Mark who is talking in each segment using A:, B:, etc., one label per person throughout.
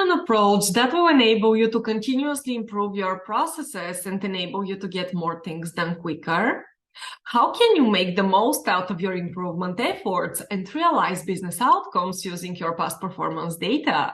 A: an approach that will enable you to continuously improve your processes and enable you to get more things done quicker? How can you make the most out of your improvement efforts and realize business outcomes using your past performance data?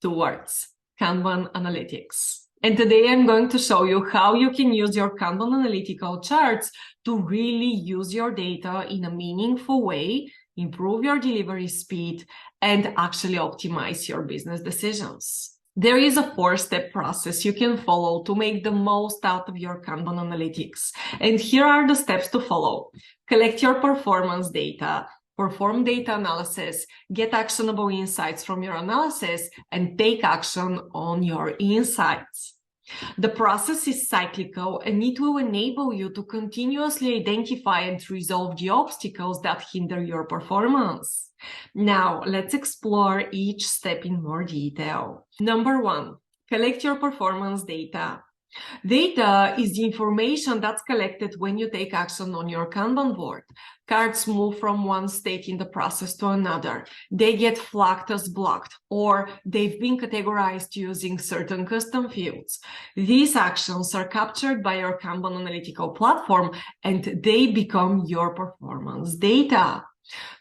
A: 2 words, Kanban analytics. And today I'm going to show you how you can use your Kanban analytical charts to really use your data in a meaningful way, improve your delivery speed, and actually optimize your business decisions. There is a 4-step process you can follow to make the most out of your Kanban analytics. And here are the steps to follow. Collect your performance data, perform data analysis, get actionable insights from your analysis, and take action on your insights. The process is cyclical, and it will enable you to continuously identify and resolve the obstacles that hinder your performance. Now, let's explore each step in more detail. Number 1, collect your performance data. Data is the information that's collected when you take action on your Kanban board. Cards move from one state in the process to another. They get flagged as blocked, or they've been categorized using certain custom fields. These actions are captured by your Kanban analytical platform, and they become your performance data.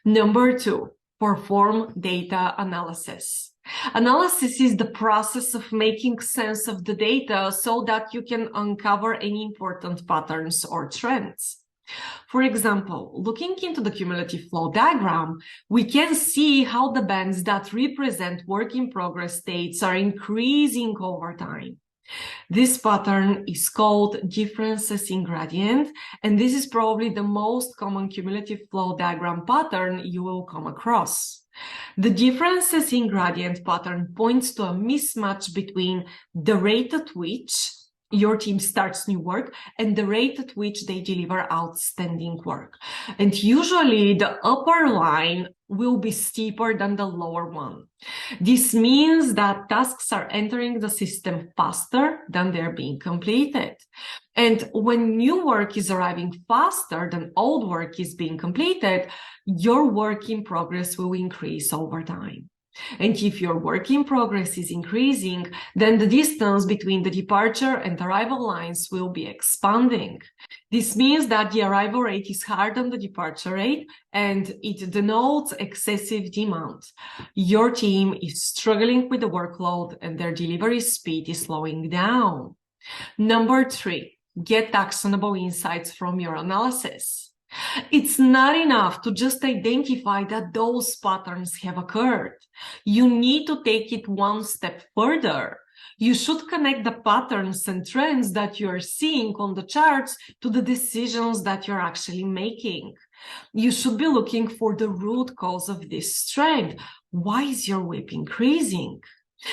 A: Number 2, perform data analysis. Analysis is the process of making sense of the data so that you can uncover any important patterns or trends. For example, looking into the cumulative flow diagram, we can see how the bands that represent work in progress states are increasing over time. This pattern is called differences in gradient, and this is probably the most common cumulative flow diagram pattern you will come across. The differences in gradient pattern points to a mismatch between the rate at which your team starts new work and the rate at which they deliver outstanding work. And usually the upper line will be steeper than the lower one. This means that tasks are entering the system faster than they're being completed. And when new work is arriving faster than old work is being completed, your work in progress will increase over time. And if your work in progress is increasing, then the distance between the departure and arrival lines will be expanding. This means that the arrival rate is higher than the departure rate, and it denotes excessive demand. Your team is struggling with the workload and their delivery speed is slowing down. Number 3, get actionable insights from your analysis. It's not enough to just identify that those patterns have occurred. You need to take it one step further. You should connect the patterns and trends that you're seeing on the charts to the decisions that you're actually making. You should be looking for the root cause of this trend. Why is your WIP increasing?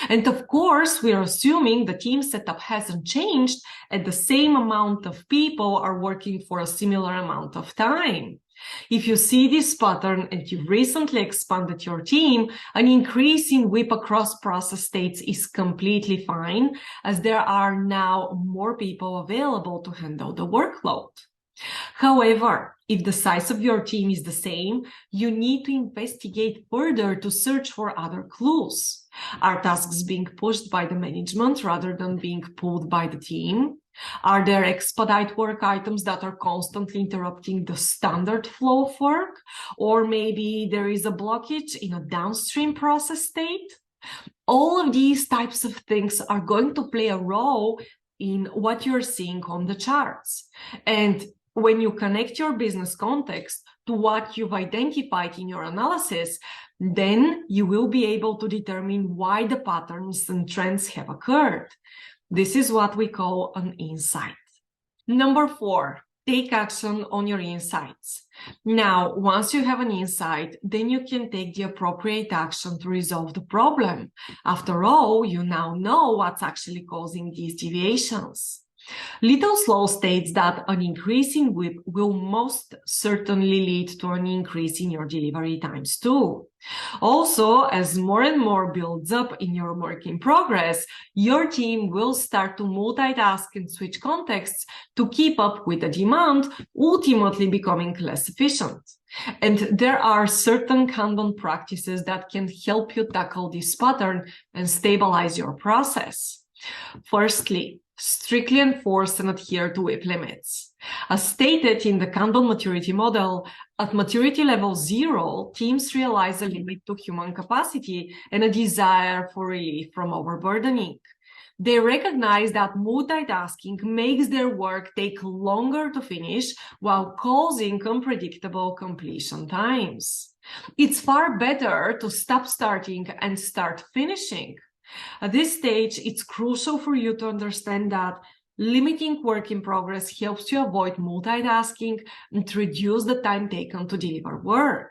A: And of course, we're assuming the team setup hasn't changed and the same amount of people are working for a similar amount of time. If you see this pattern and you've recently expanded your team, an increase in WIP across process states is completely fine, as there are now more people available to handle the workload. However, if the size of your team is the same, you need to investigate further to search for other clues. Are tasks being pushed by the management rather than being pulled by the team? Are there expedite work items that are constantly interrupting the standard flow of work? Or maybe there is a blockage in a downstream process state? All of these types of things are going to play a role in what you're seeing on the charts. And when you connect your business context to what you've identified in your analysis, then you will be able to determine why the patterns and trends have occurred. This is what we call an insight. Number 4, take action on your insights. Now, once you have an insight, then you can take the appropriate action to resolve the problem. After all, you now know what's actually causing these deviations. Little Slow states that an increase in WIP will most certainly lead to an increase in your delivery times too. Also, as more and more builds up in your work in progress, your team will start to multitask and switch contexts to keep up with the demand, ultimately becoming less efficient. And there are certain Kanban practices that can help you tackle this pattern and stabilize your process. Firstly, strictly enforce and adhere to WIP limits. As stated in the Kanban maturity model, at maturity level 0, teams realize a limit to human capacity and a desire for relief from overburdening. They recognize that multitasking makes their work take longer to finish while causing unpredictable completion times. It's far better to stop starting and start finishing. At this stage, it's crucial for you to understand that limiting work in progress helps you avoid multitasking and reduce the time taken to deliver work.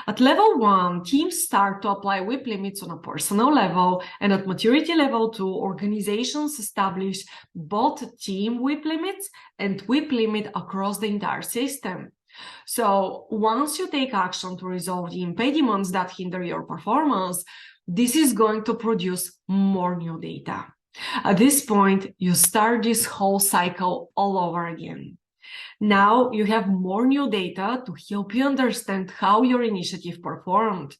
A: At level 1, teams start to apply WIP limits on a personal level, and at maturity level 2, organizations establish both team WIP limits and WIP limit across the entire system. So once you take action to resolve the impediments that hinder your performance, this is going to produce more new data. At this point, you start this whole cycle all over again. Now you have more new data to help you understand how your initiative performed.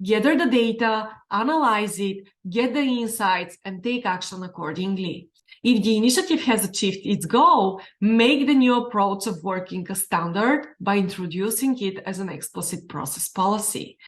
A: Gather the data, analyze it, get the insights, and take action accordingly. If the initiative has achieved its goal, make the new approach of working a standard by introducing it as an explicit process policy.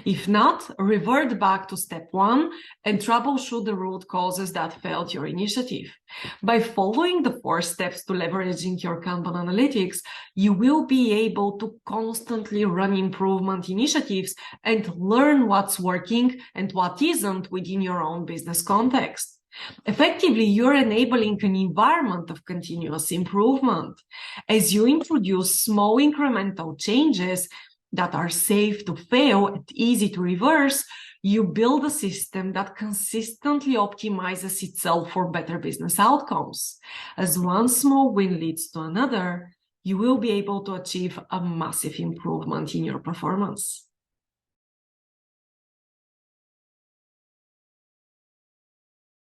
A: If not, revert back to step 1 and troubleshoot the root causes that failed your initiative. By following the 4 steps to leveraging your Kanban analytics, you will be able to constantly run improvement initiatives and learn what's working and what isn't within your own business context. Effectively, you're enabling an environment of continuous improvement. As you introduce small incremental changes that are safe to fail and easy to reverse, you build a system that consistently optimizes itself for better business outcomes. As one small win leads to another, you will be able to achieve a massive improvement in your performance.